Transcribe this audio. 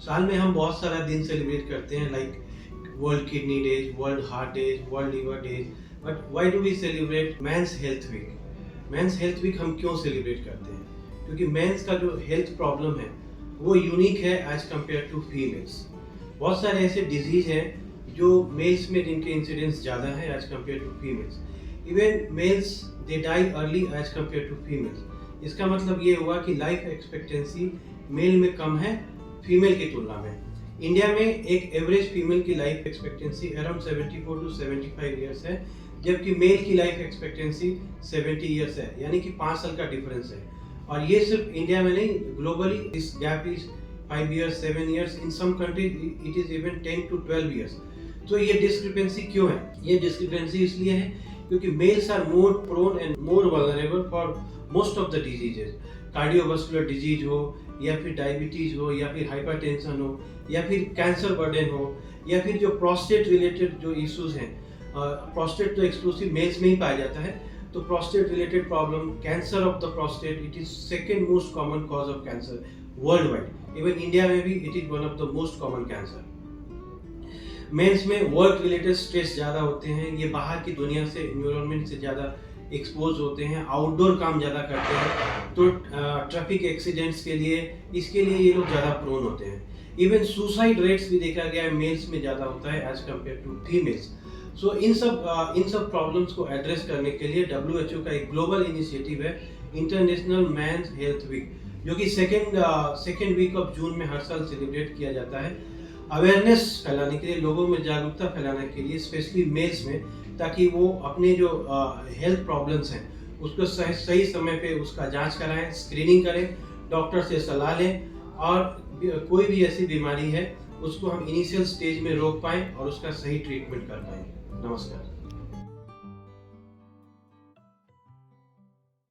साल में हम बहुत सारा दिन सेलिब्रेट करते हैं, like world kidney days, world heart days, world liver days, but why do we celebrate men's health week? Men's health week हम क्यों सेलिब्रेट करते हैं? क्योंकि मेंस का जो हेल्थ प्रॉब्लम है वो यूनिक है एज कम्पेयर टू फीमेल्स। बहुत सारे ऐसे डिजीज हैं जो मेल्स में जिनके इंसिडेंस ज़्यादा है as compare to females. Even males they die early as compare to females. इसका मतलब ये हुआ कि लाइफ एक्सपेक्टेंसी मेल में कम है फीमेल की तुलना में। इंडिया में एक एवरेज फीमेल की life expectancy around 74 to 75 years है, जबकि मेल की लाइफ एक्सपेक्टेंसी 70 ईयर्स है, यानी कि 5 साल का डिफरेंस है। और ये सिर्फ इंडिया में नहीं, globally this gap is 5 years, 7 years, in some countries it is even 10 to 12 years. तो ये डिस्क्रिपेंसी क्यों है? ये डिस्क्रिपेंसी इसलिए है क्योंकि males are more prone and more vulnerable for most of the diseases. Cardiovascular disease हो, या फिर डायबिटीज हो, या फिर हाइपरटेंशन हो, या फिर कैंसर बर्डन हो, या फिर जो प्रोस्टेट रिलेटेड जो इश्यूज हैं। प्रोस्टेट तो एक्सक्लूसिव मेल्स में ही पाया जाता है, तो prostate related problem, cancer of the prostate, it is second most common cause of cancer world wide. Even India में भी it is one of the most common cancer. Men's में वर्क रिलेटेड स्ट्रेस ज़्यादा होते हैं, ये बाहर की दुनिया से, एनवायरनमेंट से ज़्यादा एक्सपोज होते हैं, आउटडोर काम ज़्यादा करते हैं, तो ट्रैफिक एक्सीडेंट्स के लिए, इसके लिए ये लोग ज़्यादा प्रोन होते हैं। इवन सुसाइड रेट्स भी देखा गया है मेल्स में ज़्यादा होता है एज कम्पेयर टू फीमेल्स। सो इन सब प्रॉब्लम्स को एड्रेस करने के लिए WHO का एक ग्लोबल इनिशिएटिव है इंटरनेशनल मेंस हेल्थ वीक, जो कि सेकेंड वीक ऑफ जून में हर साल सेलिब्रेट किया जाता है, अवेयरनेस फैलाने के लिए, लोगों में जागरूकता फैलाने के लिए, स्पेशली मेल्स में, ताकि वो अपने जो हेल्थ प्रॉब्लम्स हैं उसको सही समय पे उसका जांच कराएं, स्क्रीनिंग करें, डॉक्टर से सलाह लें, और कोई भी ऐसी बीमारी है उसको हम इनिशियल स्टेज में रोक पाएं और उसका सही ट्रीटमेंट कर पाएं। नमस्कार।